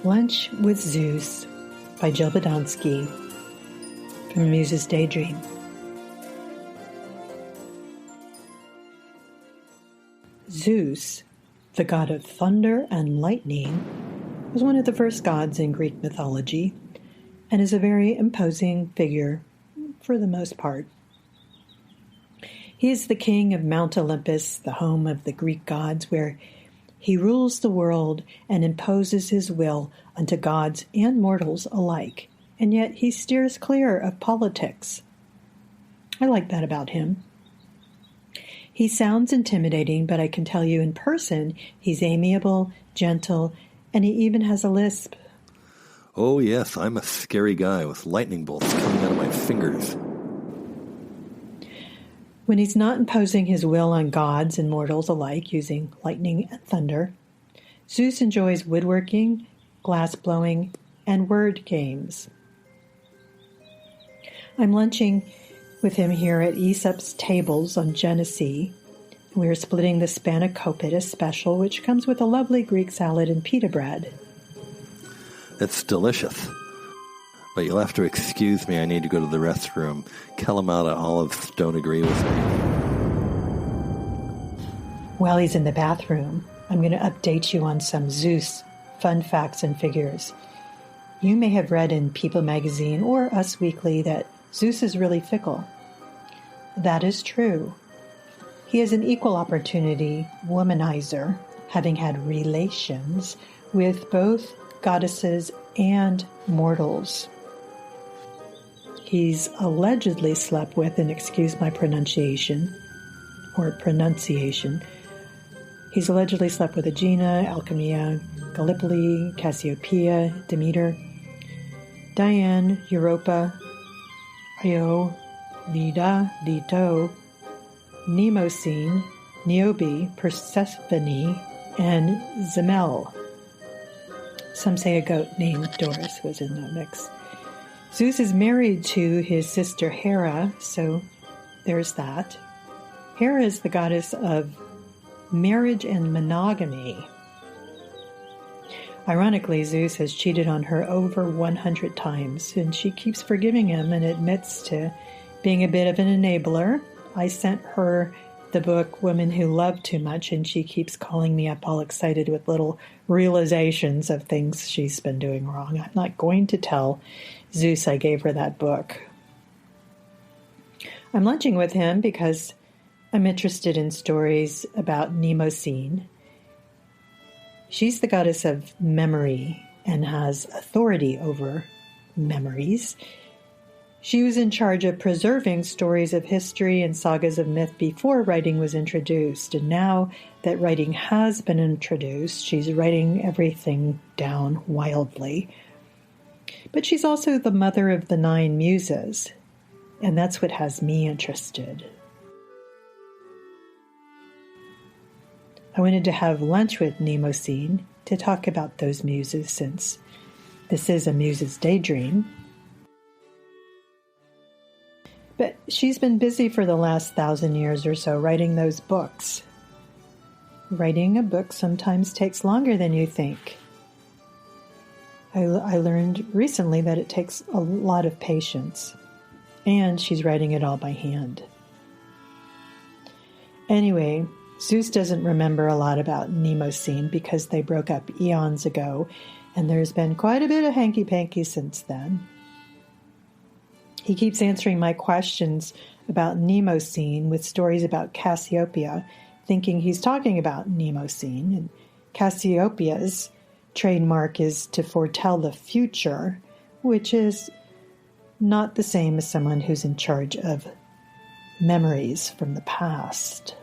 Lunch with Zeus by Jill Badonsky from Muse's Daydream. Zeus, the god of thunder and lightning, was one of the first gods in Greek mythology and is a very imposing figure for the most part. He is the king of Mount Olympus, the home of the Greek gods, where he rules the world and imposes his will unto gods and mortals alike, and yet he steers clear of politics. I like that about him. He sounds intimidating, but I can tell you in person, he's amiable, gentle, and he even has a lisp. Oh yes, I'm a scary guy with lightning bolts coming out of my fingers. When he's not imposing his will on gods and mortals alike using lightning and thunder, Zeus enjoys woodworking, glass blowing, and word games. I'm lunching with him here at Aesop's Tables on Genesee. We are splitting the spanakopita special, which comes with a lovely Greek salad and pita bread. It's delicious. But you'll have to excuse me, I need to go to the restroom. Kalamata olives don't agree with me. While he's in the bathroom, I'm going to update you on some Zeus fun facts and figures. You may have read in People magazine or Us Weekly that Zeus is really fickle. That is true. He is an equal opportunity womanizer, having had relations with both goddesses and mortals. He's allegedly slept with, and excuse my pronunciation, he's allegedly slept with Aegina, Alcmena, Gallipoli, Cassiopeia, Demeter, Diane, Europa, Io, Leda, Leto, Mnemosyne, Niobe, Persephone, and Zemel. Some say a goat named Doris was in that mix. Zeus is married to his sister Hera, so there's that. Hera is the goddess of marriage and monogamy. Ironically, Zeus has cheated on her over 100 times, and she keeps forgiving him and admits to being a bit of an enabler. I sent her the book Women Who Love Too Much, and she keeps calling me up all excited with little realizations of things she's been doing wrong. I'm not going to tell Zeus I gave her that book. I'm lunching with him because I'm interested in stories about Mnemosyne. She's the goddess of memory and has authority over memories. She was in charge of preserving stories of history and sagas of myth before writing was introduced. And now that writing has been introduced, she's writing everything down wildly. But she's also the mother of the 9 muses, and that's what has me interested. I wanted to have lunch with Mnemosyne to talk about those muses, since this is a Muse's Daydream. But she's been busy for the last 1,000 years or so writing those books. Writing a book sometimes takes longer than you think. I learned recently that it takes a lot of patience, and she's writing it all by hand. Anyway, Zeus doesn't remember a lot about Mnemosyne because they broke up eons ago, and there's been quite a bit of hanky-panky since then. He keeps answering my questions about Mnemosyne with stories about Cassiopeia, thinking he's talking about Mnemosyne. And Cassiopeia's trademark is to foretell the future, which is not the same as someone who's in charge of memories from the past.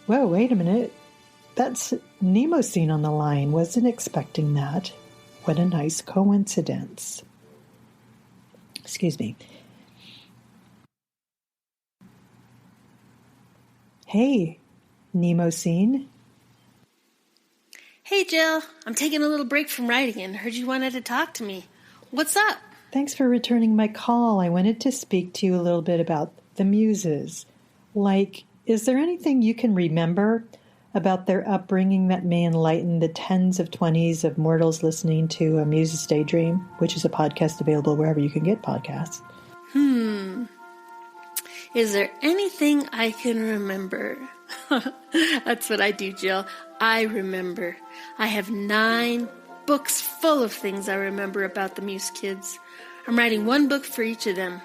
Whoa, wait a minute. That's Mnemosyne on the line. Wasn't expecting that. What a nice coincidence. Excuse me. Hey, Mnemosyne. Hey, Jill. I'm taking a little break from writing and heard you wanted to talk to me. What's up? Thanks for returning my call. I wanted to speak to you a little bit about the Muses. Like, is there anything you can remember about their upbringing that may enlighten the tens of 20s of mortals listening to A Muse's Daydream, which is a podcast available wherever you can get podcasts? Is there anything I can remember? That's what I do, Jill. I remember. I have 9 books full of things I remember about the Muse kids. I'm writing 1 book for each of them.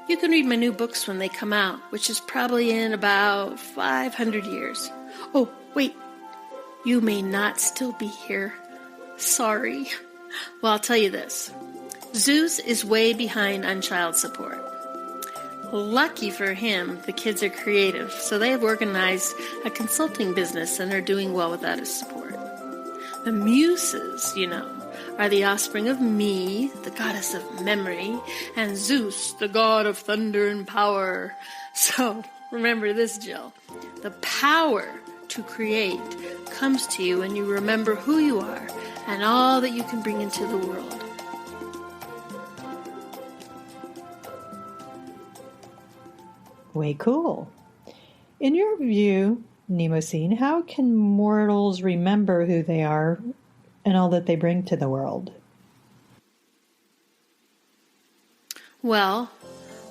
You can read my new books when they come out, which is probably in about 500 years. Oh, wait. You may not still be here. Sorry. Well, I'll tell you this. Zeus is way behind on child support. Lucky for him, the kids are creative, so they have organized a consulting business and are doing well without his support. The Muses, are the offspring of me, the goddess of memory, and Zeus, the god of thunder and power. So, remember this, Jill. The power to create comes to you when you remember who you are and all that you can bring into the world. Way cool. In your view, Mnemosyne, how can mortals remember who they are and all that they bring to the world? Well,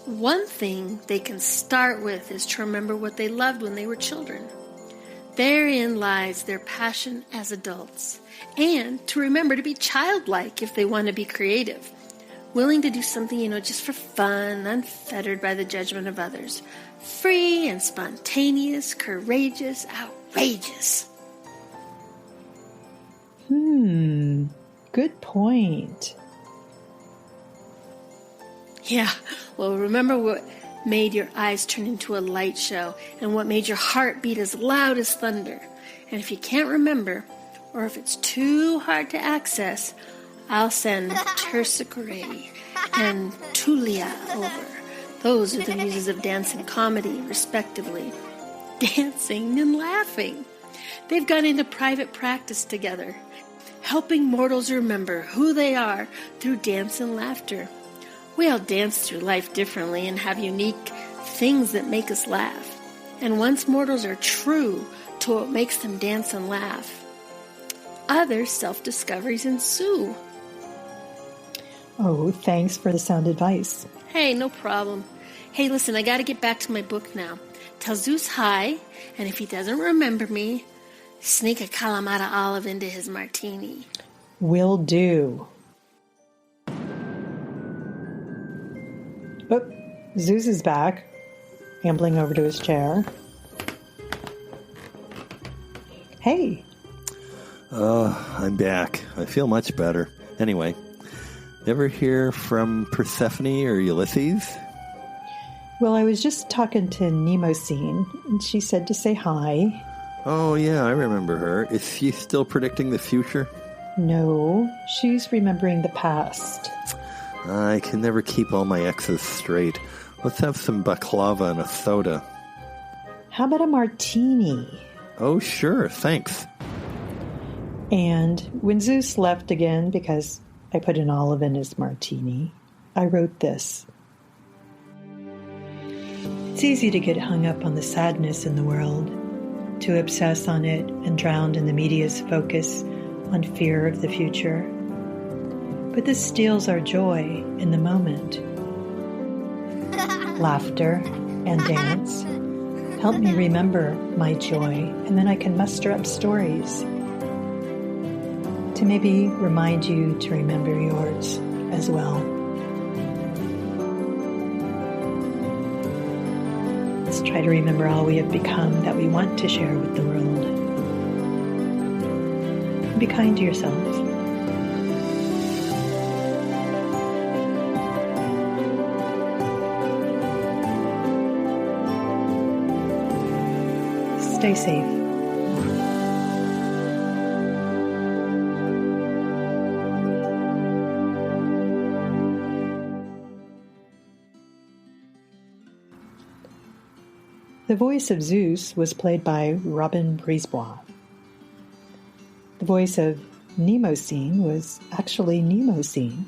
one thing they can start with is to remember what they loved when they were children. Therein lies their passion as adults, and to remember to be childlike if they want to be creative. Willing to do something, just for fun, unfettered by the judgment of others. Free and spontaneous, courageous, outrageous. Good point. Yeah, well, remember what made your eyes turn into a light show and what made your heart beat as loud as thunder. And if you can't remember, or if it's too hard to access, I'll send Terpsichore and Tulia over. Those are the muses of dance and comedy, respectively. Dancing and laughing. They've gone into private practice together, helping mortals remember who they are through dance and laughter. We all dance through life differently and have unique things that make us laugh. And once mortals are true to what makes them dance and laugh, other self-discoveries ensue. Oh, thanks for the sound advice. Hey, no problem. Hey, listen, I gotta get back to my book now. Tell Zeus hi, and if he doesn't remember me, sneak a Kalamata olive into his martini. Will do. Oh, Zeus is back, ambling over to his chair. Hey. I'm back. I feel much better. Anyway, ever hear from Persephone or Ulysses? Well, I was just talking to Mnemosyne, and she said to say hi. Oh, yeah, I remember her. Is she still predicting the future? No, she's remembering the past. I can never keep all my exes straight. Let's have some baklava and a soda. How about a martini? Oh, sure, thanks. And when Zeus left again, because I put an olive in his martini, I wrote this. It's easy to get hung up on the sadness in the world, to obsess on it and drown in the media's focus on fear of the future. But this steals our joy in the moment. Laughter and dance help me remember my joy, and then I can muster up stories to maybe remind you to remember yours as well. Let's try to remember all we have become that we want to share with the world. And be kind to yourselves. Stay safe. The voice of Zeus was played by Robin Brisebois. The voice of Mnemosyne was actually Mnemosyne.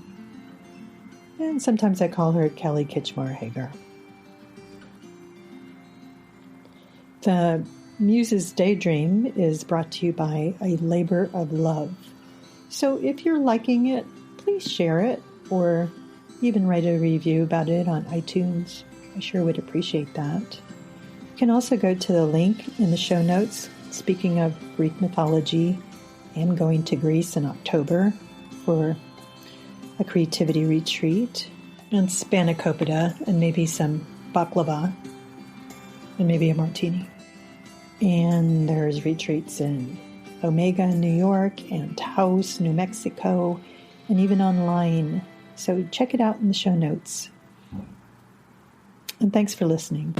And sometimes I call her Kelly Kitchmore Hager. The Muse's Daydream is brought to you by A Labor of Love. So if you're liking it, please share it or even write a review about it on iTunes. I sure would appreciate that. You can also go to the link in the show notes. Speaking of Greek mythology, I am going to Greece in October for a creativity retreat and spanakopita and maybe some baklava and maybe a martini. And there's retreats in Omega, New York, and Taos, New Mexico, and even online. So check it out in the show notes. And thanks for listening.